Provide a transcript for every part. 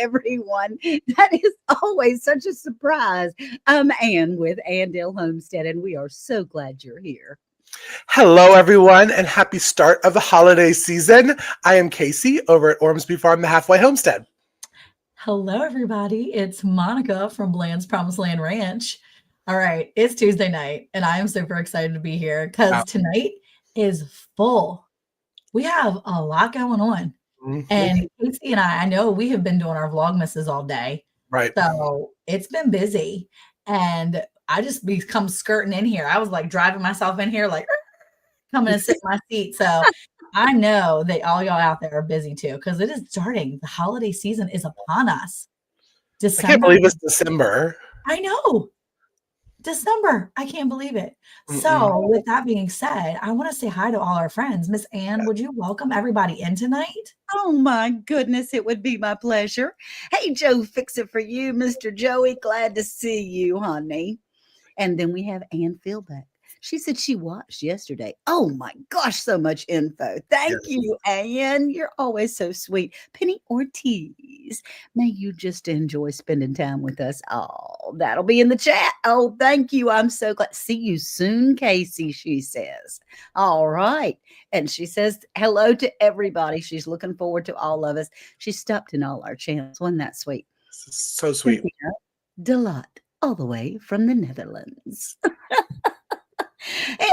everyone. That is always such a surprise. I'm Ann with Andale Homestead, and we are so glad you're here. Hello, everyone, and happy start of the holiday season. I am Cayce over at Ormsby Farm, the Halfway Homestead. Hello, everybody. It's Monica from Bland's Promised Land Ranch. All right, it's Tuesday night, and I am super excited to be here because tonight is full. We have a lot going on. And Cayce and I know we have been doing our Vlogmases all day. Right. So it's been busy. And I just come skirting in here. I was like driving myself in here, like coming and sit in my seat. So I know that all y'all out there are busy too, because it is starting. The holiday season is upon us. I can't believe it's December. I know. December. I can't believe it. So with that being said, I want to say hi to all our friends. Miss Ann, would you welcome everybody in tonight? Oh my goodness, it would be my pleasure. Hey, Joe, fix it for you, Mr. Joey. Glad to see you, honey. And then we have Ann Philbeck. She said she watched yesterday. Oh my gosh, so much info. Thank you, Ann. You're always so sweet. Penny Ortiz, may you just enjoy spending time with us all. That'll be in the chat. Oh, thank you. I'm so glad. See you soon, Cayce, she says. All right. And she says hello to everybody. She's looking forward to all of us. She stopped in all our channels. Wasn't that sweet? So sweet. Delot, all the way from the Netherlands.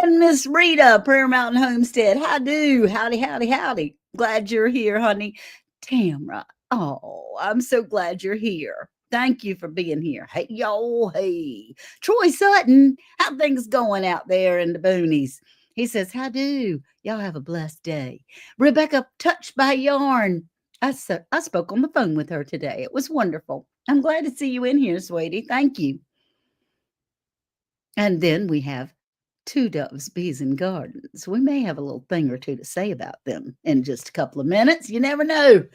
And Miss Rita, Prayer Mountain Homestead. Howdy. Glad you're here, honey. Tamra, oh, I'm so glad you're here. Thank you for being here. Hey, y'all, hey. Troy Sutton, how things going out there in the boonies? He says, how do? Y'all have a blessed day. Rebecca, touched by yarn. I spoke on the phone with her today. It was wonderful. I'm glad to see you in here, sweetie. Thank you. And then we have Two Doves, Bees and Gardens. We may have a little thing or two to say about them in just a couple of minutes. You never know.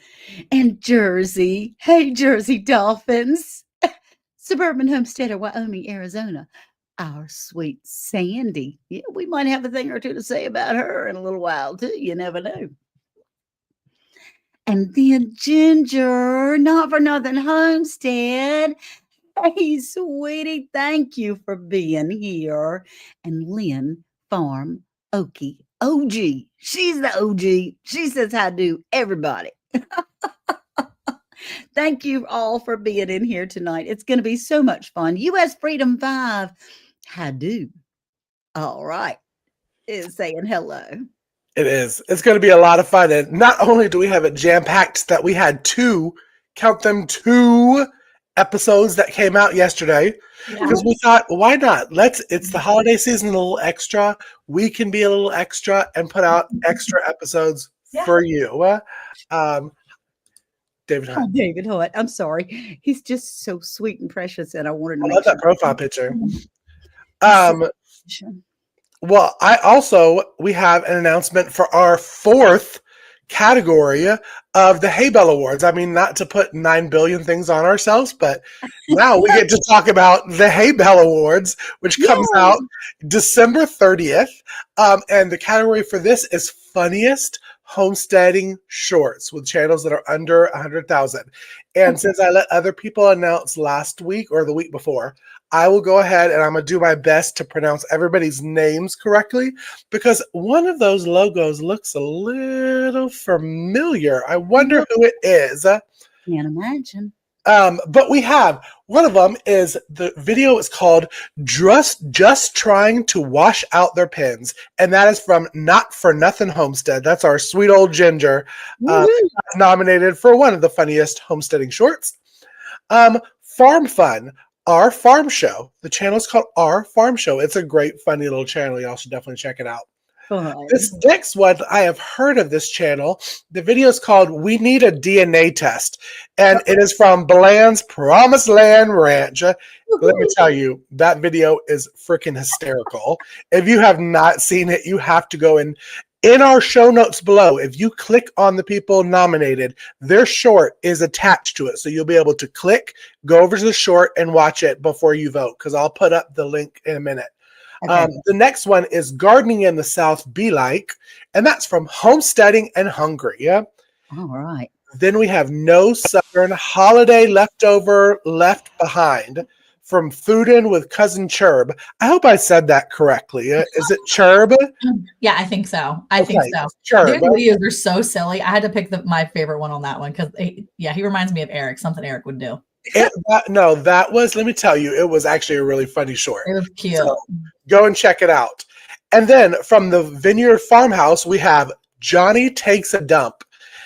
And Jersey. Hey, Jersey Dolphins. Suburban Homesteader, Wyoming, Arizona. Our sweet Sandy. Yeah, we might have a thing or two to say about her in a little while, too. You never know. And then Ginger, Not For Nothing Homestead. Hey, sweetie, thank you for being here. And Lynn Farm Okie OG. She's the OG. She says hi to everybody. Thank you all for being in here tonight. It's going to be so much fun. U.S. Freedom 5. How do? All right. Is saying hello. It is. It's going to be a lot of fun. And not only do we have it jam-packed that we had two episodes that came out yesterday, because we thought, why not? It's the holiday season, a little extra. We can be a little extra and put out extra episodes for you. David Hunt. Oh, David Hunt. I'm sorry. He's just so sweet and precious, and I wanted to I make love sure that profile picture. Well, we have an announcement for our fourth category of the Hay Bale Awards. I mean, not to put 9 billion things on ourselves, but now we get to talk about the Hay Bale Awards, which comes out December 30th. And the category for this is funniest homesteading shorts with channels that are under 100,000. And since I let other people announce last week or the week before, I will go ahead and I'm going to do my best to pronounce everybody's names correctly, because one of those logos looks a little familiar. I wonder who it is. Can't imagine. But we have one of them is the video is called Just Trying to Wash Out Their Pins. And that is from Not For Nothing Homestead. That's our sweet old Ginger, nominated for one of the funniest homesteading shorts. Farm Fun. Our Farm Show. The channel is called Our Farm Show. It's a great, funny little channel. Y'all should definitely check it out. This next one, I have heard of this channel. The video is called We Need a DNA Test. And it is from Bland's Promised Land Ranch. Let me tell you, that video is freaking hysterical. If you have not seen it, you have to go in our show notes below. If you click on the people nominated, their short is attached to it. So you'll be able to click, go over to the short and watch it before you vote, because I'll put up the link in a minute. Okay. The next one is Gardening in the South Be Like, and that's from Homesteading and Hungry. Yeah. All right. Then we have no Southern holiday leftover left behind from Foodin with Cousin Churb. I hope I said that correctly. Is it Churb? Yeah, I think so. I think so. Churb. Their videos are so silly. I had to pick my favorite one on that one because, he reminds me of Eric, something Eric would do. That was, let me tell you, it was actually a really funny short. It was cute. So go and check it out. And then from the Vineyard Farmhouse, we have Johnny Takes a Dump.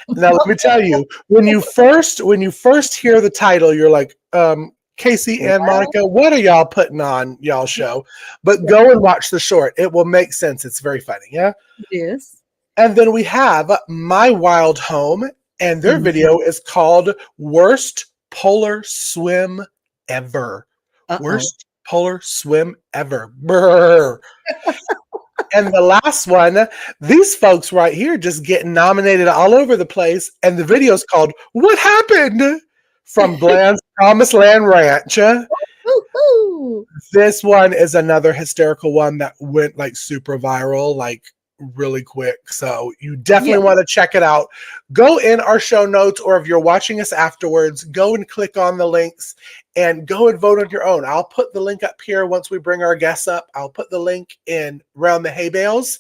Now, let me tell you, when you first hear the title, you're like, Cayce and Monica, what are y'all putting on y'all show? But go and watch the short. It will make sense. It's very funny. Yeah. Yes. And then we have My Wild Home, and their video is called Worst Polar Swim Ever. Worst polar swim ever. Brr. And the last one, these folks right here just getting nominated all over the place. And the video is called What Happened? From Bland's Promised Land Ranch. This one is another hysterical one that went like super viral, like really quick. So you definitely want to check it out. Go in our show notes, or if you're watching us afterwards, go and click on the links and go and vote on your own. I'll put the link up here once we bring our guests up. I'll put the link in Round the Hay Bales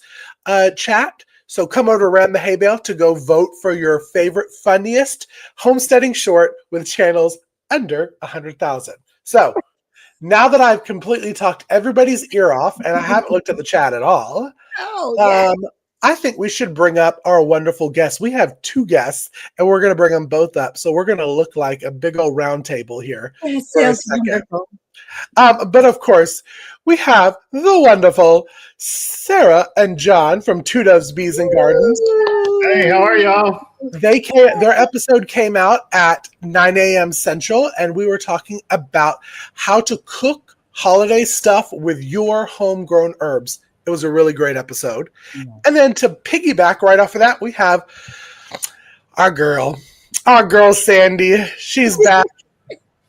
chat. So come over to Round the Hay Bale to go vote for your favorite, funniest homesteading short with channels under 100,000. So now that I've completely talked everybody's ear off and I haven't looked at the chat at all, I think we should bring up our wonderful guests. We have 2 guests, and we're going to bring them both up. So we're going to look like a big old round table here. That sounds wonderful. But of course, we have the wonderful Sarah and John from Two Doves Bees and Gardens. Hey, how are y'all? Their episode came out at 9 a.m. Central, and we were talking about how to cook holiday stuff with your homegrown herbs. It was a really great episode. And then to piggyback right off of that, we have our girl Sandy. She's back.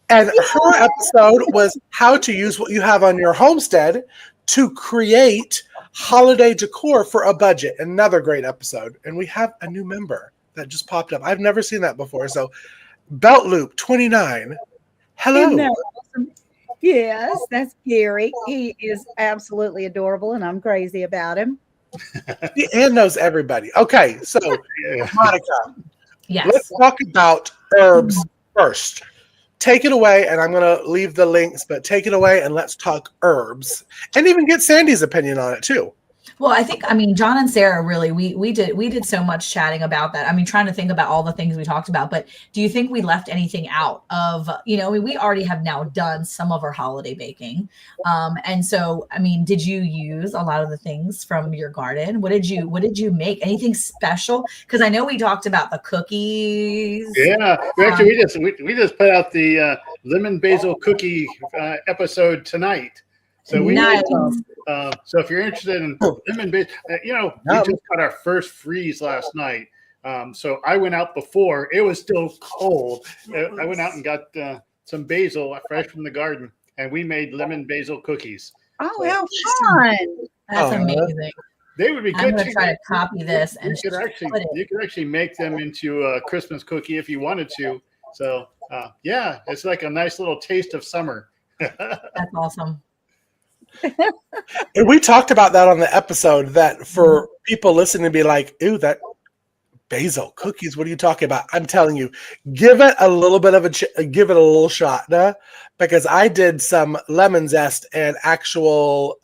And her episode was how to use what you have on your homestead to create holiday decor for a budget. Another great episode. And we have a new member that just popped up. I've never seen that before. So Belt Loop 29. Hello. Isn't that awesome? Yes, that's Gary. He is absolutely adorable, and I'm crazy about him. And knows everybody. Okay, so Monica, Yes. let's talk about herbs first. Take it away, and I'm going to leave the links, but take it away and let's talk herbs, and even get Sandy's opinion on it too. Well, I mean, John and Sarah, really, we did so much chatting about that. I mean, trying to think about all the things we talked about, but do you think we left anything out of, we already have now done some of our holiday baking. And so, I mean, did you use a lot of the things from your garden? What did you make? Anything special? Because I know we talked about the cookies. Yeah, actually, we just put out the lemon basil cookie episode tonight. So we Nice. so if you're interested in lemon basil, we just got our first freeze last night. So I went out before it was still cold. I went out and got some basil fresh from the garden, and we made lemon basil cookies. Oh, how fun! That's amazing. They would be good. I'm going to try to copy this and you could actually make them into a Christmas cookie if you wanted to. So it's like a nice little taste of summer. That's awesome. And we talked about that on the episode, that for people listening to be like, ooh, that basil cookies, what are you talking about? I'm telling you, give it a little bit of give it a little shot, because I did some lemon zest and actual,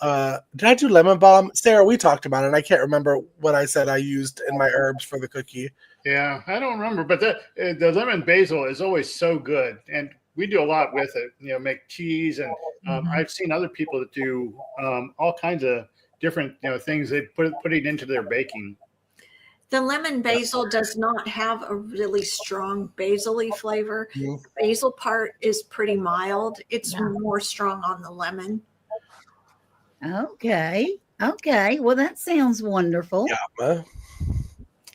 did I do lemon balm? Sarah, we talked about it, and I can't remember what I said I used in my herbs for the cookie. Yeah, I don't remember, but the lemon basil is always so good, and we do a lot with it, make cheese, and I've seen other people that do all kinds of different things. They put it into their baking. The lemon basil does not have a really strong basil-y flavor. The basil part is pretty mild. It's more strong on the lemon. Okay. Well, that sounds wonderful.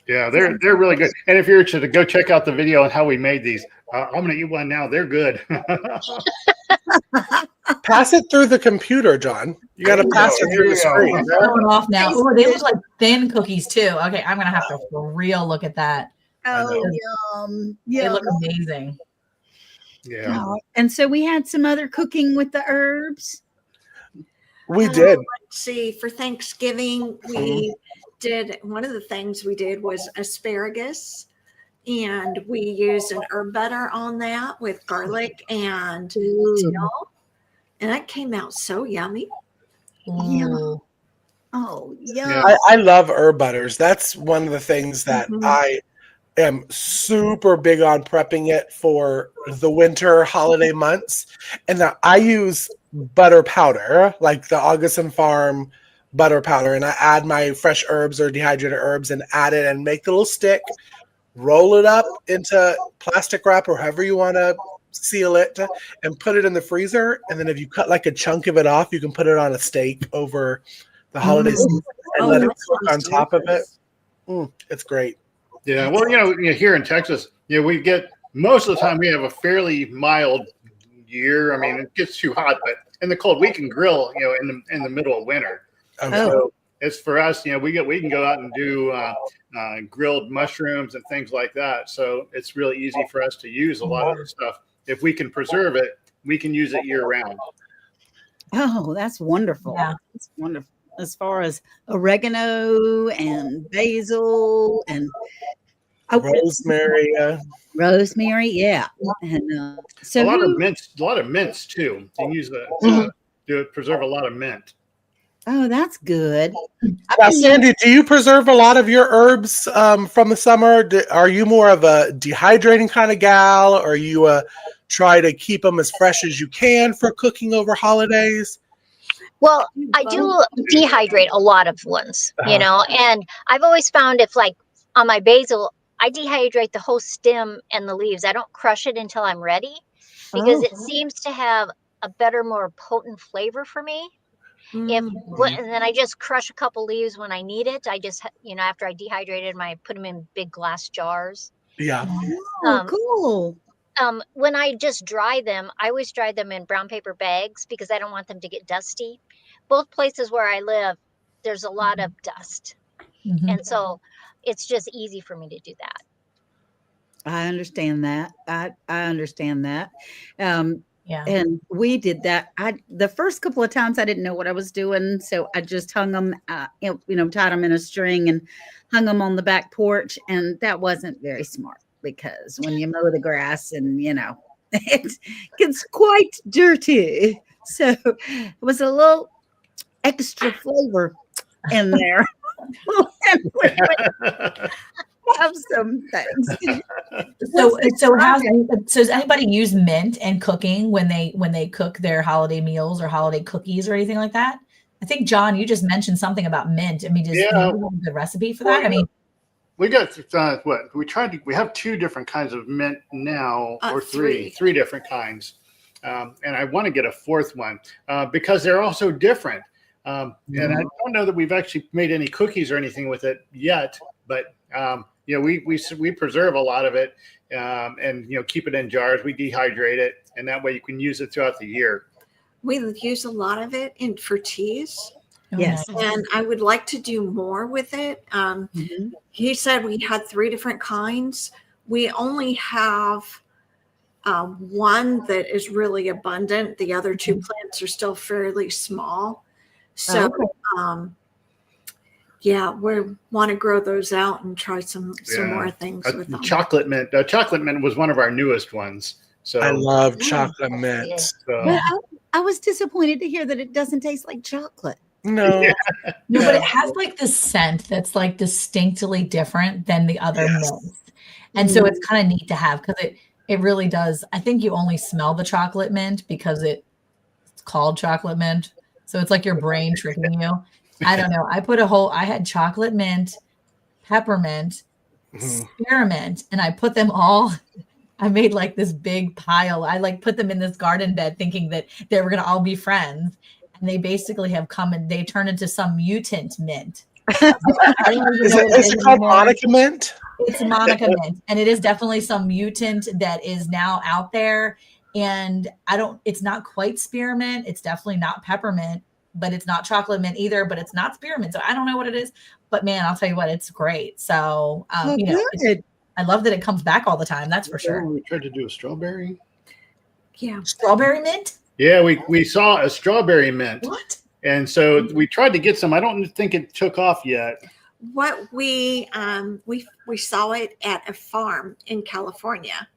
Yeah, they're really good. And if you're interested, go check out the video on how we made these. I'm going to eat one now. They're good. Pass it through the computer, John. You got to pass it through the screen. Going off now. Oh, they look like thin cookies too. Okay, I'm going to have to for real look at that. Oh, They yum. look amazing. Yeah. Oh, and so we had some other cooking with the herbs. We did. Let's see. For Thanksgiving, we did one of the things we did was asparagus, and we used an herb butter on that with garlic and dill, and that came out so yummy. Yeah. Ooh. Oh, Yeah. yum. I love herb butters. That's one of the things that Mhm. I am super big on prepping it for the winter holiday months. And now I use butter powder, like the Augustin Farm butter powder, and I add my fresh herbs or dehydrated herbs and add it and make the little stick, roll it up into plastic wrap or however you want to seal it, and put it in the freezer. And then if you cut like a chunk of it off, you can put it on a steak over the holiday season and let it that cook on sounds top of it. delicious. It's great. Yeah. Well, here in Texas, we get most of the time we have a fairly mild year. I mean, it gets too hot, but in the cold, we can grill, in the middle of winter. So it's for us, we can go out and do grilled mushrooms and things like that. So it's really easy for us to use a lot of the stuff. If we can preserve it, we can use it year round. Oh, that's wonderful. Yeah. That's wonderful. As far as oregano and basil and Rosemary. rosemary, yeah. And so A lot who- of mints too. You can use to preserve a lot of mint. oh, that's good. Now, Sandy, do you preserve a lot of your herbs from the summer? Are you more of a dehydrating kind of gal, or you try to keep them as fresh as you can for cooking over holidays? Well, I do dehydrate a lot of ones, and I've always found if like on my basil, I dehydrate the whole stem and the leaves. I don't crush it until I'm ready because it seems to have a better, more potent flavor for me. And then I just crush a couple leaves when I need it. I just, after I dehydrated them, I put them in big glass jars. Yeah. Oh, cool. When I just dry them, I always dry them in brown paper bags because I don't want them to get dusty. Both places where I live, there's a lot of dust. And so it's just easy for me to do that. I understand that. I understand that. Yeah. And we did that. The first couple of times I didn't know what I was doing, so I just hung them, tied them in a string and hung them on the back porch, and that wasn't very smart because when you mow the grass and it gets quite dirty, so it was a little extra flavor in there. Have some things. So does anybody use mint in cooking when they cook their holiday meals or holiday cookies or anything like that? I think John, you just mentioned something about mint. I mean, you have a good recipe for that? I mean, we got we have 2 different kinds of mint now, or three different kinds, and I want to get a 4th one because they're also different. And I don't know that we've actually made any cookies or anything with it yet, but we preserve a lot of it and keep it in jars. We dehydrate it, and that way you can use it throughout the year. We use a lot of it for teas. Yes. And I would like to do more with it. He said we had 3 different kinds. We only have one that is really abundant. The other 2 plants are still fairly small. So, we want to grow those out and try some more things with them. Chocolate mint. Chocolate mint was one of our newest ones. So I love chocolate mint. So, I was disappointed to hear that it doesn't taste like chocolate. No. No, but it has like this scent that's like distinctly different than the other mints. And so it's kind of neat to have because it really does. I think you only smell the chocolate mint because it's called chocolate mint. So it's like your brain tricking you. I don't know. I had chocolate mint, peppermint, spearmint, and I put them all. I made like this big pile. I like put them in this garden bed thinking that they were going to all be friends. And they basically have come and they turn into some mutant mint. Is it called Monica mint? It's Monica mint. And it is definitely some mutant that is now out there. And it's not quite spearmint. It's definitely not peppermint, but it's not chocolate mint either, but it's not spearmint. So I don't know what it is, but man, I'll tell you what, it's great. So, I love that it comes back all the time. That's for sure. We tried to do a strawberry. Yeah. Strawberry mint? Yeah, we saw a strawberry mint. What? And so we tried to get some. I don't think it took off yet. What we saw it at a farm in California,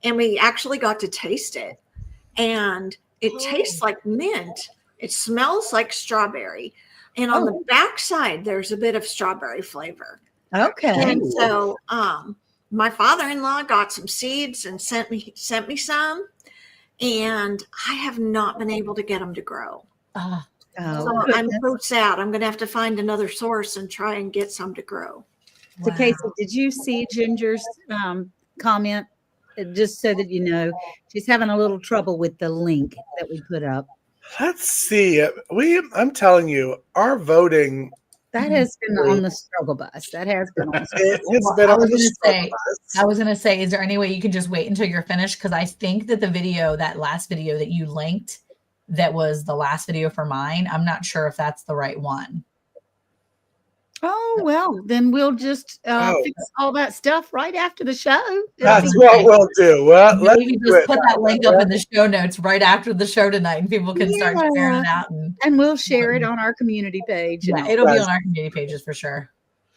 and we actually got to taste it, and it tastes like mint. It smells like strawberry, and on the backside there's a bit of strawberry flavor. Okay. And so my father-in-law got some seeds and sent me some, and I have not been able to get them to grow. So I'm so sad. I'm going to have to find another source and try and get some to grow. So, Cayce, did you see Ginger's comment? Just so that you know, she's having a little trouble with the link that we put up. Let's see. I'm telling you, our voting. That has been on the struggle bus. That has been on the It's been on the struggle bus. I was going to say, is there any way you can just wait until you're finished? Because I think that that last video that you linked, that was the last video for mine, I'm not sure if that's the right one. Oh, well, then we'll just fix all that stuff right after the show. That's what we'll do. Well, let's maybe just put that link up in the show notes right after the show tonight, and people can start sharing it out. And we'll share it on our community page. Yeah, it'll be on our community pages for sure.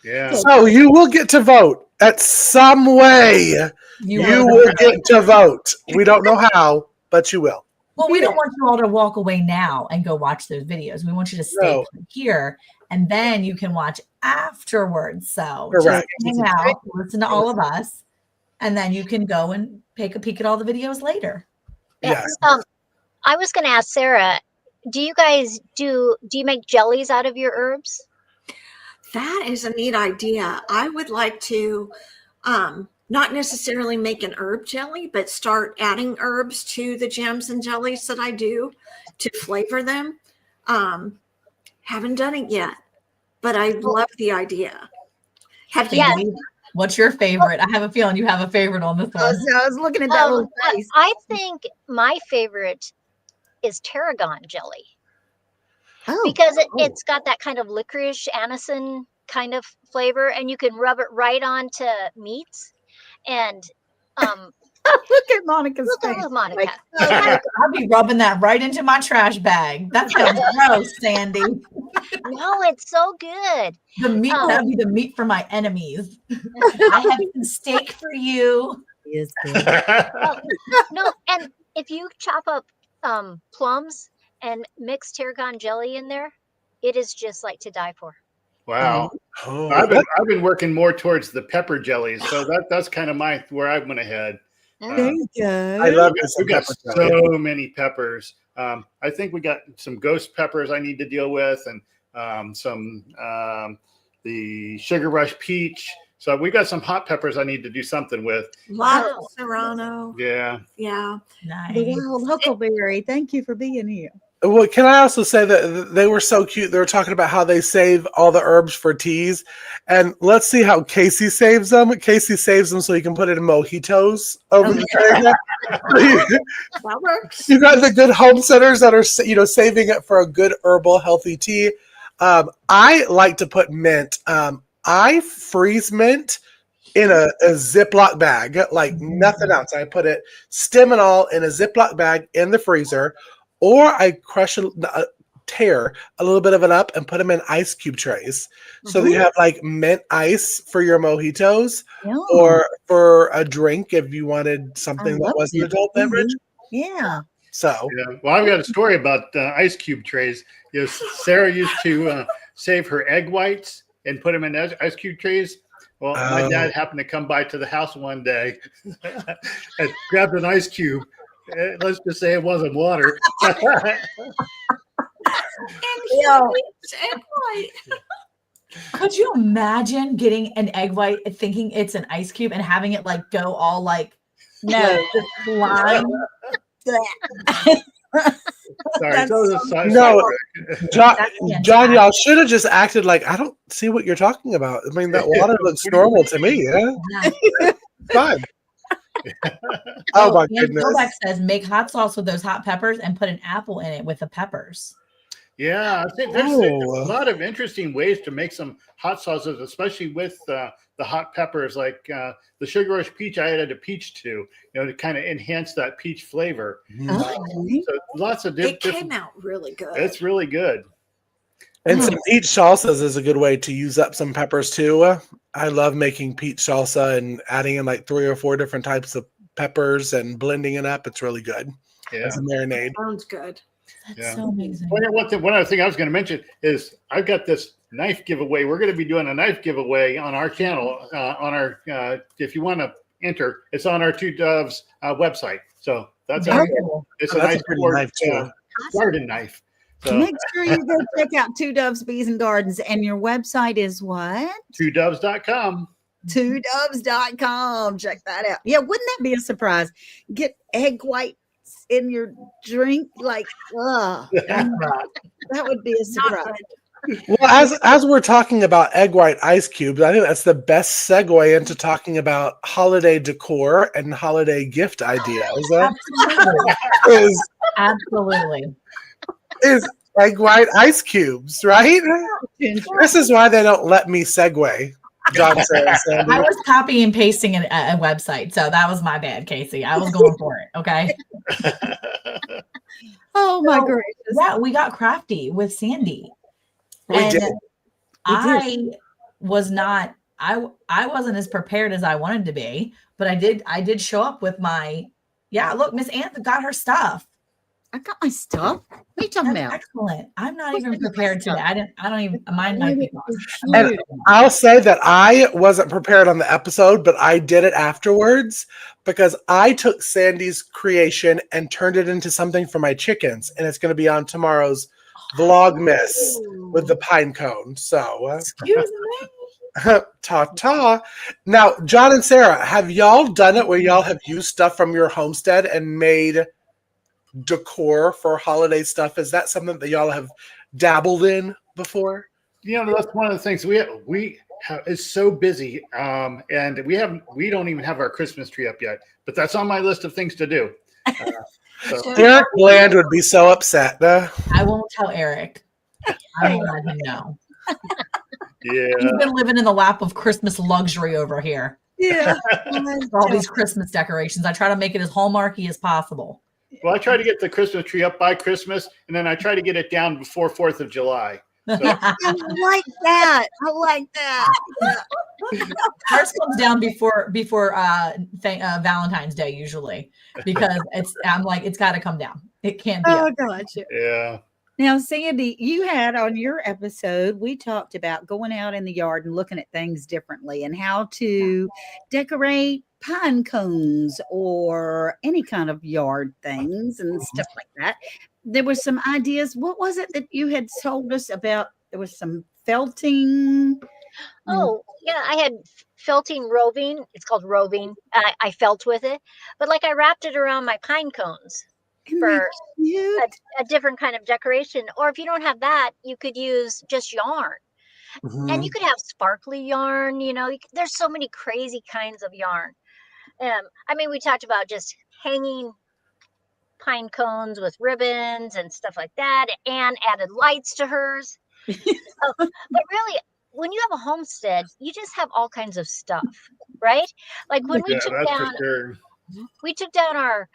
Yeah. So you will get to vote at some way. You will get to vote. We don't know how, but you will. Well, we don't want you all to walk away now and go watch those videos. We want you to stay here, and then you can watch afterwards. So just hang out, listen to all of us, and then you can go and take a peek at all the videos later. Yes. I was going to ask Sarah, do you guys do you make jellies out of your herbs? That is a neat idea. I would like to not necessarily make an herb jelly, but start adding herbs to the jams and jellies that I do to flavor them. Haven't done it yet, but I love the idea. What's your favorite? I have a feeling you have a favorite on this one. I was looking at that little face. I think my favorite is tarragon jelly. Because it's got that kind of licorice anison kind of flavor, and you can rub it right onto meats. And look at Monica's face. Monica. I'll be rubbing that right into my trash bag. That sounds gross, Sandy. No, it's so good. The meat, that'd be the meat for my enemies. I have some steak for you. Is good. No, and if you chop up plums and mix tarragon jelly in there, it is just like to die for. Wow. I've been working more towards the pepper jellies, so that's kind of where I went ahead. There you go. I love it. We've got so many peppers. I think we got some ghost peppers I need to deal with, and some the Sugar Rush peach. So we got some hot peppers I need to do something with. Lots of serrano. Yeah. Yeah. Nice. The wild huckleberry. Thank you for being here. Well, can I also say that they were so cute? They were talking about how they save all the herbs for teas. And let's see how Cayce saves them. Cayce saves them so you can put it in mojitos over the train. That works. You got the good home centers that are, saving it for a good herbal, healthy tea. I like to put mint. I freeze mint in a Ziploc bag, like nothing else. I put it stem and all in a Ziploc bag in the freezer. Or I tear a little bit of it up and put them in ice cube trays. So that you have like mint ice for your mojitos or for a drink if you wanted something that wasn't adult beverage. Yeah. So. Yeah. Well, I've got a story about ice cube trays. Sarah used to save her egg whites and put them in ice cube trays. Well, my dad happened to come by to the house one day and grabbed an ice cube. Let's just say it wasn't water. Could you imagine getting an egg white, thinking it's an ice cube, and having it like go all like just slime? Sorry, no, John, y'all should have just acted like I don't see what you're talking about. I mean, that water looks normal to me. Yeah, fine. Oh my goodness! Kovac says make hot sauce with those hot peppers and put an apple in it with the peppers. Yeah, I think there's a lot of interesting ways to make some hot sauces, especially with the hot peppers, like the sugar rush peach. I added a peach to, to kind of enhance that peach flavor. Okay. So lots of It came out really good. It's really good. And some peach salsas is a good way to use up some peppers too. I love making peach salsa and adding in like 3 or 4 different types of peppers and blending it up. It's really good as a marinade. Sounds good. That's so amazing. One other thing I was going to mention is I've got this knife giveaway. We're going to be doing a knife giveaway on our channel. If you want to enter, it's on our Two Doves website. So that's it's a nice knife too. garden knife. So, Make sure you go check out Two Doves Bees and Gardens, and your website is what? twodoves.com. twodoves.com. Check that out. Yeah, wouldn't that be a surprise? Get egg whites in your drink, like, that would be a surprise. Well, as we're talking about egg white ice cubes, I think that's the best segue into talking about holiday decor and holiday gift ideas. Absolutely. Is egg white ice cubes, right? This is why they don't let me segue. John says, I was copy and pasting a website, so that was my bad, Cayce. I was going for it. Okay. Oh my gracious! Yeah, we got crafty with Sandy. I was not. I wasn't as prepared as I wanted to be, but I did show up with my. Yeah, look, Miss Anth got her stuff. I got my stuff. What are you talking about? Excellent. I'm not even prepared today. I don't even. Mine might be gone. And I'll say that I wasn't prepared on the episode, but I did it afterwards because I took Sandy's creation and turned it into something for my chickens, and it's going to be on tomorrow's Vlogmas with the pine cone. So, excuse me. Ta. Now, John and Sarah, have y'all done it where y'all have used stuff from your homestead and made decor for holiday stuff? Is that something that y'all have dabbled in before? That's one of the things it's so busy, and we don't even have our Christmas tree up yet. But that's on my list of things to do. Eric Bland would be so upset. I won't tell Eric. I won't let him know. Yeah, he's been living in the lap of Christmas luxury over here. Yeah, all these Christmas decorations. I try to make it as hallmarky as possible. Well, I try to get the Christmas tree up by Christmas, and then I try to get it down before 4th of July. So. I like that. Ours comes down before Valentine's Day usually, because it's got to come down. It can't be. Oh, gotcha. Yeah. Now, Sandy, you had on your episode, we talked about going out in the yard and looking at things differently and how to decorate pine cones or any kind of yard things and stuff like that. There were some ideas. What was it that you had told us about? There was some felting. Oh, yeah. I had felting roving. It's called roving. I felt with it, but like I wrapped it around my pine cones for a different kind of decoration. Or if you don't have that, you could use just yarn. And you could have sparkly yarn. There's so many crazy kinds of yarn. We talked about just hanging pine cones with ribbons and stuff like that, and added lights to hers. But really, when you have a homestead, you just have all kinds of stuff, right? Like when we took down our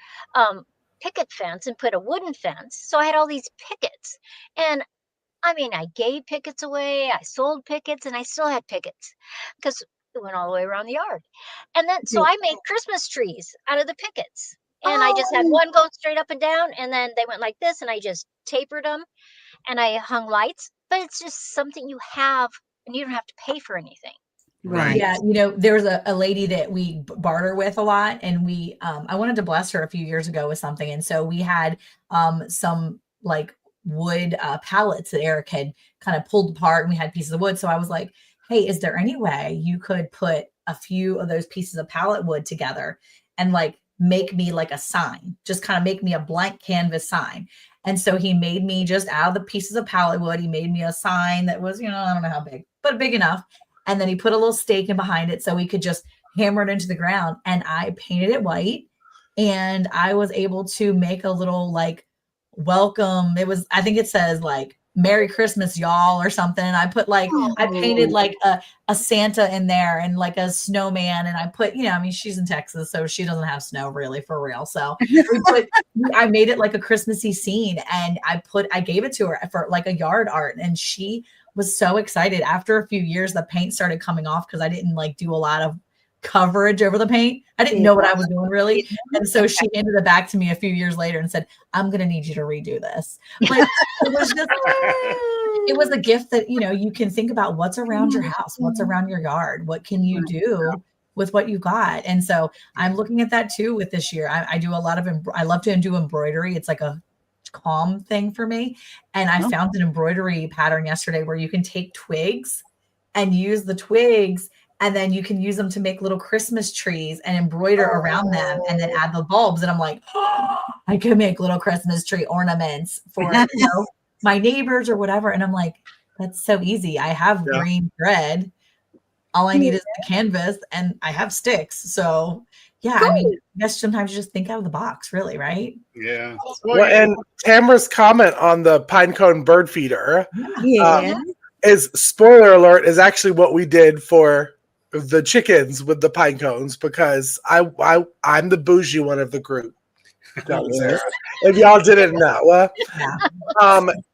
picket fence and put a wooden fence. So I had all these pickets, and I gave pickets away. I sold pickets, and I still had pickets because it went all the way around the yard. And then, so I made Christmas trees out of the pickets. And I just had one go straight up and down, and then they went like this, and I just tapered them, and I hung lights. But it's just something you have, and you don't have to pay for anything. Right. Yeah. There was a lady that we barter with a lot, and we I wanted to bless her a few years ago with something. And so we had some like wood pallets that Eric had kind of pulled apart, and we had pieces of wood. So I was like, hey, is there any way you could put a few of those pieces of pallet wood together and like make me like a sign, just kind of make me a blank canvas sign. And so he made me, just out of the pieces of pallet wood, he made me a sign that was, I don't know how big, but big enough. And then he put a little stake in behind it so we could just hammer it into the ground. And I painted it white, and I was able to make a little like welcome. I think it says like Merry Christmas, y'all, or something. And I put like, I painted like a Santa in there and like a snowman. And I put, I mean, she's in Texas, so she doesn't have snow really for real. So I made it like a Christmassy scene, and I gave it to her for like a yard art. And she was so excited. After a few years, the paint started coming off because I didn't like do a lot of coverage over the paint. I didn't know what I was doing really. And so she handed it back to me a few years later and said, I'm going to need you to redo this. Like, it was just, it was a gift that, you can think about what's around your house, what's around your yard, what can you do with what you got. And so I'm looking at that too with this year. I do a lot of, I love to do embroidery. It's like a calm thing for me. And I found an embroidery pattern yesterday where you can take twigs and use the twigs, and then you can use them to make little Christmas trees and embroider around them, and then add the bulbs. And I'm like, I could make little Christmas tree ornaments for my neighbors or whatever. And I'm like, that's so easy. I have green thread. All I need is the canvas, and I have sticks. So I mean, I guess sometimes you just think out of the box, really, right? Yeah. Well, and Tamara's comment on the pine cone bird feeder is, spoiler alert, is actually what we did for the chickens with the pine cones, because I'm the bougie one of the group. If y'all didn't know.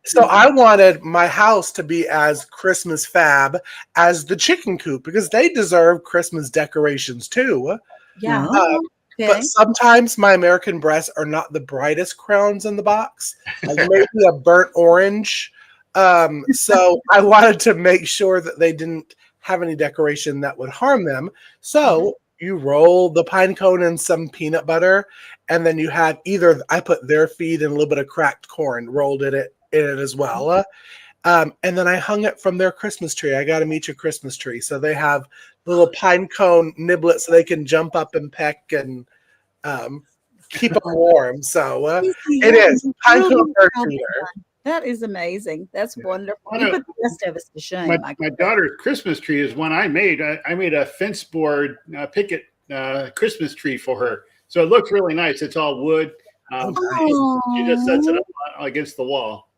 So I wanted my house to be as Christmas fab as the chicken coop, because they deserve Christmas decorations too. Yeah. But sometimes my American breasts are not the brightest crowns in the box, like maybe a burnt orange. So I wanted to make sure that they didn't have any decoration that would harm them. So you roll the pine cone in some peanut butter, and then you have I put their feed and a little bit of cracked corn rolled in it as well. And then I hung it from their Christmas tree. I got them each a Christmas tree. So they have little pine cone niblets so they can jump up and peck and keep them warm. So it is pine cone bird feeder. That is amazing. That's wonderful. You put the rest of us to shame. My daughter's Christmas tree is one I made. I made a fence board picket Christmas tree for her. So it looks really nice. It's all wood. She just sets it up against the wall.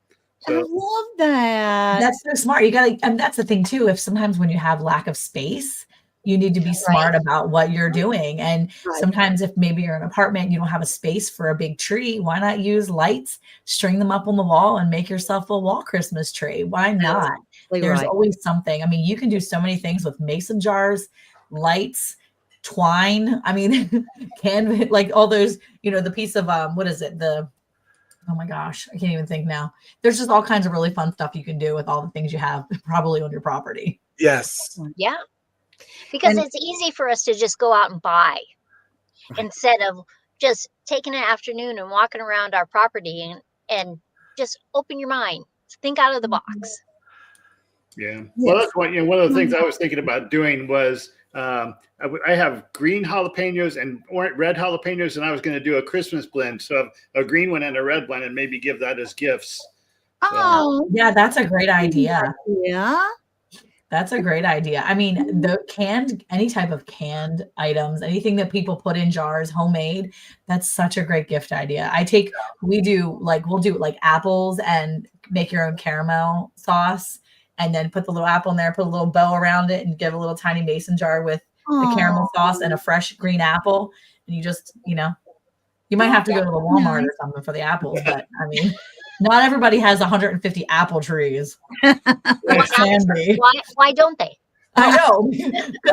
So. I love that. That's so smart. You gotta, and that's the thing too. If sometimes when you have lack of space, you need to be smart about what you're doing. And sometimes if maybe you're in an apartment, you don't have a space for a big tree, why not use lights, string them up on the wall, and make yourself a wall Christmas tree? Why not? There's always something. I mean, you can do so many things with mason jars, lights, twine. I mean, canvas, like all those, the piece of, what is it? Oh my gosh, I can't even think now. There's just all kinds of really fun stuff you can do with all the things you have probably on your property. Yes. Yeah. Because it's easy for us to just go out and buy instead of just taking an afternoon and walking around our property and just open your mind. Think out of the box. Yeah. Well, that's one of the things I was thinking about doing was I have green jalapenos and red jalapenos, and I was going to do a Christmas blend. So a green one and a red one, and maybe give that as gifts. Oh, yeah, that's a great idea. Yeah. That's a great idea. I mean, any type of canned items, anything that people put in jars, homemade, that's such a great gift idea. We'll do like apples and make your own caramel sauce, and then put the little apple in there, put a little bow around it, and give a little tiny mason jar with the caramel sauce and a fresh green apple. And you just, you might have to go to the Walmart or something for the apples, but I mean, not everybody has 150 apple trees. Why don't they? I know.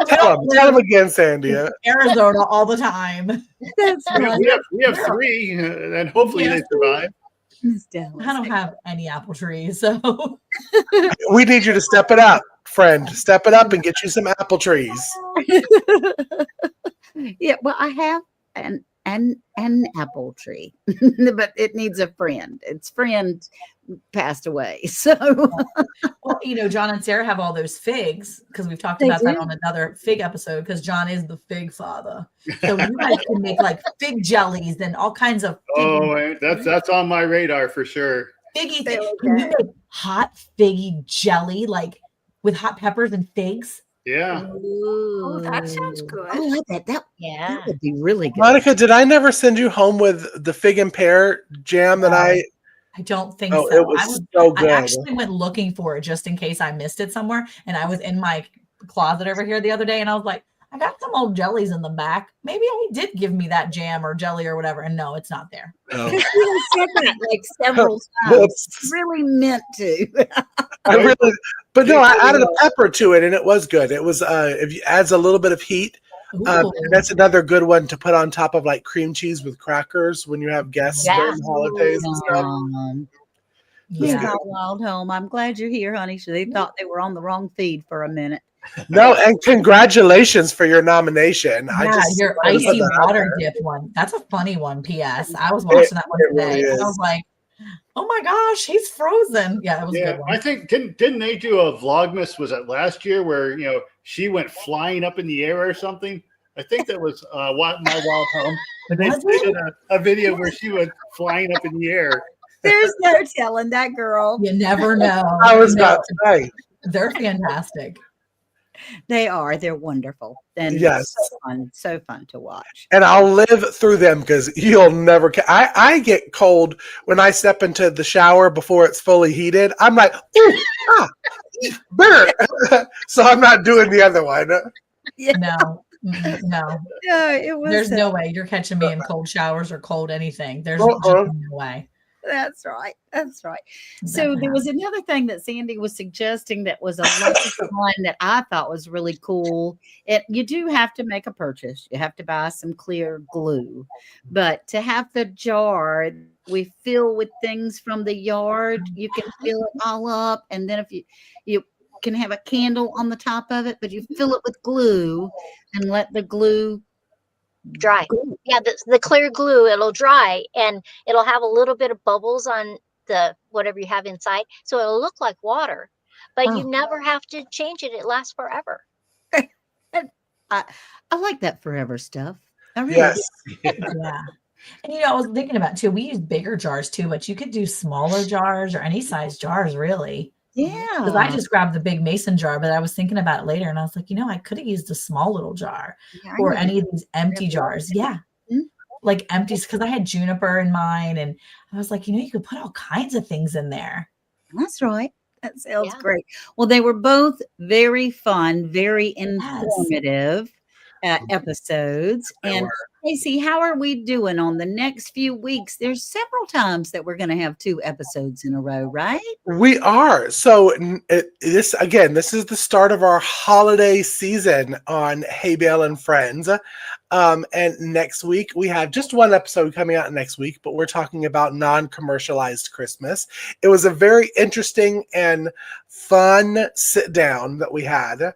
Tell them again, Sandia. Arizona all the time. We have 3, and hopefully they survive. I don't have any apple trees, so we need you to step it up, friend. Step it up and get you some apple trees. Yeah, well, I have an apple tree, but it needs a friend. Its friend passed away. So, well, John and Sarah have all those figs, because we've talked about that on another fig episode, because John is the fig father. So you guys can make like fig jellies and all kinds of. That's on my radar for sure. Figgy, can you make hot figgy jelly, like with hot peppers and figs? Yeah. Oh, that sounds good. I like that. That would be really good. Monica, did I never send you home with the fig and pear jam that I I don't think Oh, so. it was so I good. actually went looking for it just in case I missed it somewhere. And I was in my closet over here the other day, and I was like, I got some old jellies in the back. Maybe he did give me that jam or jelly or whatever. And no, it's not there. No. You said that like several times. Really meant to. I really, but no, I added a pepper to it, and it was good. It was if you adds a little bit of heat. And that's another good one to put on top of like cream cheese with crackers when you have guests during the holidays and stuff. Yeah. How Wild Home. I'm glad you're here, honey. So they thought they were on the wrong feed for a minute. No, and congratulations for your nomination. Yeah, your icy water dip one. That's a funny one. P.S. I was watching that one today. Really, and I was like, oh my gosh, he's frozen. Yeah, it was a good one. I think didn't they do a Vlogmas? Was it last year where she went flying up in the air or something? I think that was My Wild Home. And they did a video where she went flying up in the air. There's no telling that girl. You never know. I was about to say. They're fantastic. They are. They're wonderful. And yes, so fun to watch. And I'll live through them because you'll never. I get cold when I step into the shower before it's fully heated. I'm like, burn. So I'm not doing the other one. Yeah. No. No. There's no way you're catching me in cold showers or cold anything. There's just no way. That's right. That's right. So there was another thing that Sandy was suggesting that was a lot of fun that I thought was really cool. You do have to make a purchase. You have to buy some clear glue, but to have the jar we fill with things from the yard, you can fill it all up, and then if you can have a candle on the top of it, but you fill it with glue and let the glue dry. Yeah, the clear glue, it'll dry and it'll have a little bit of bubbles on the whatever you have inside, so it'll look like water, but you never have to change it. It lasts forever. I like that forever stuff. I really yes. Yeah. And I was thinking about too, we use bigger jars too, but you could do smaller jars or any size jars really. Yeah. Because I just grabbed the big mason jar, but I was thinking about it later and I was like, I could have used a small little jar or any of these empty jars. Yeah. Mm-hmm. Like empties, because I had juniper in mine and I was like, you could put all kinds of things in there. That's right. That sounds great. Well, they were both very fun, very informative episodes. And Casey, how are we doing on the next few weeks? There's several times that we're going to have 2 episodes in a row, right? We are. So this is the start of our holiday season on Hay Bale and Friends. And next week we have just 1 episode coming out next week, but we're talking about non-commercialized Christmas. It was a very interesting and fun sit down that we had.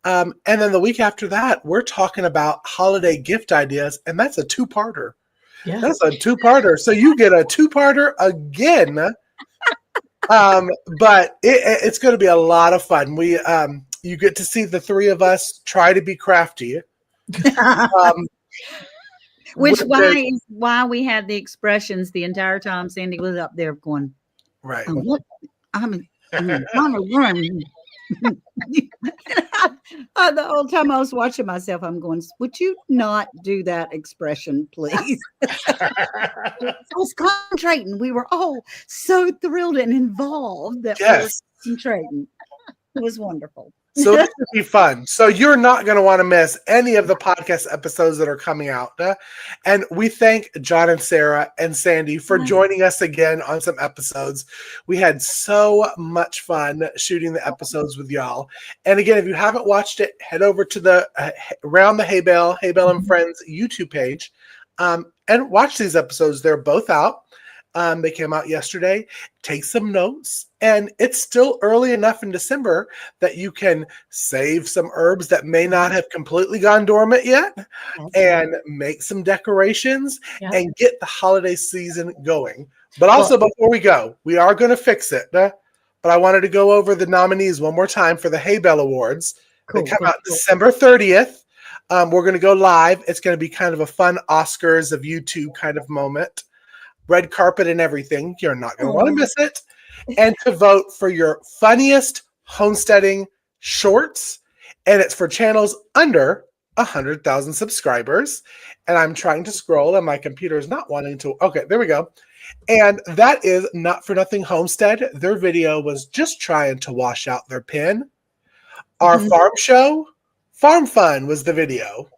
And then the week after that, we're talking about holiday gift ideas, and that's a 2-parter. Yeah. That's a 2-parter. So you get a 2-parter again. But it's going to be a lot of fun. You get to see the 3 of us try to be crafty. Which is why we had the expressions the entire time Sandy was up there going, right. I'm a worm. The whole time I was watching myself, I'm going, would you not do that expression, please? I was concentrating. We were all so thrilled and involved that we were concentrating. It was wonderful. So this would be fun. So you're not going to want to miss any of the podcast episodes that are coming out. And we thank John and Sarah and Sandy for joining us again on some episodes. We had so much fun shooting the episodes with y'all. And again, if you haven't watched it, head over to the Around the Hay Bale and Friends YouTube page and watch these episodes. They're both out. They came out yesterday. Take some notes. And it's still early enough in December that you can save some herbs that may not have completely gone dormant yet and make some decorations and get the holiday season going. But also, before we go, we are going to fix it. But I wanted to go over the nominees one more time for the Hay Bale Awards. They come out December 30th. We're going to go live. It's going to be kind of a fun Oscars of YouTube kind of moment. Red carpet and everything. You're not going to want to miss it. And to vote for your funniest homesteading shorts. And it's for channels under 100,000 subscribers. And I'm trying to scroll and my computer is not wanting to. Okay, there we go. And that is Not For Nothing Homestead. Their video was just trying to wash out their pen. Our farm show, Farm Fun was the video.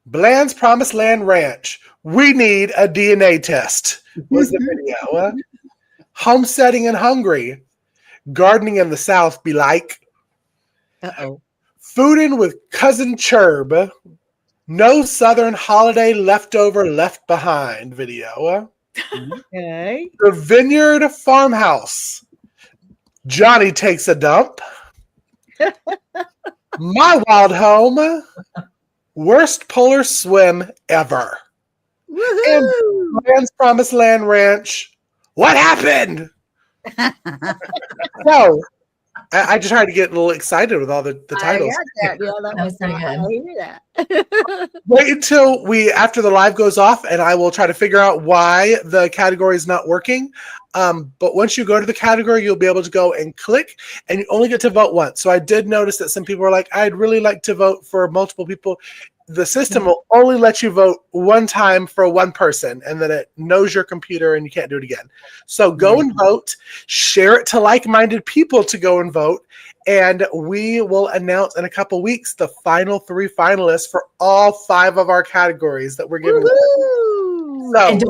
Bland's Promised Land Ranch, we need a DNA test was the video. Homesteading and Hungry, gardening in the South be like. Uh-oh. Fooding with Cousin Cherb, no Southern holiday leftover left behind video. Okay. The Vineyard Farmhouse, Johnny takes a dump. My Wild Home, worst polar swim ever. And Bland's Promised Land Ranch, what happened? So, I just tried to get a little excited with all the titles. I got that. Yeah, that was pretty good. I hear that. Wait until after the live goes off, and I will try to figure out why the category is not working. But once you go to the category, you'll be able to go and click, and you only get to vote once. So I did notice that some people were like, I'd really like to vote for multiple people. The system will only let you vote one time for one person, and then it knows your computer and you can't do it again. So go and vote, share it to like-minded people to go and vote, and we will announce in a couple weeks the final 3 finalists for all 5 of our categories that we're giving. So, and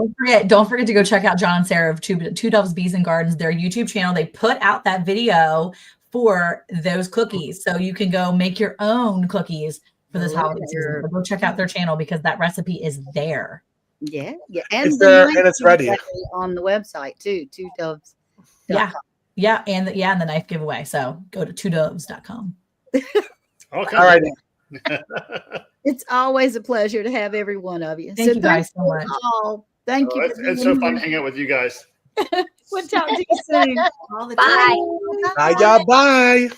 don't forget to go check out John and Sarah of Two Doves, Bees and Gardens, their YouTube channel. They put out that video for those cookies, so you can go make your own cookies for this holiday season. So go check out their channel because that recipe is there. Yeah, and it's there and it's ready on the website too. 2 Doves. Yeah, and the knife giveaway. So go to 2doves.com. Okay. All right. It's always a pleasure to have every one of you. Thank you guys so much. Thank you. It's so fun to hang out with you guys. We'll talk to you soon. All the Bye. time. Bye, y'all. Bye.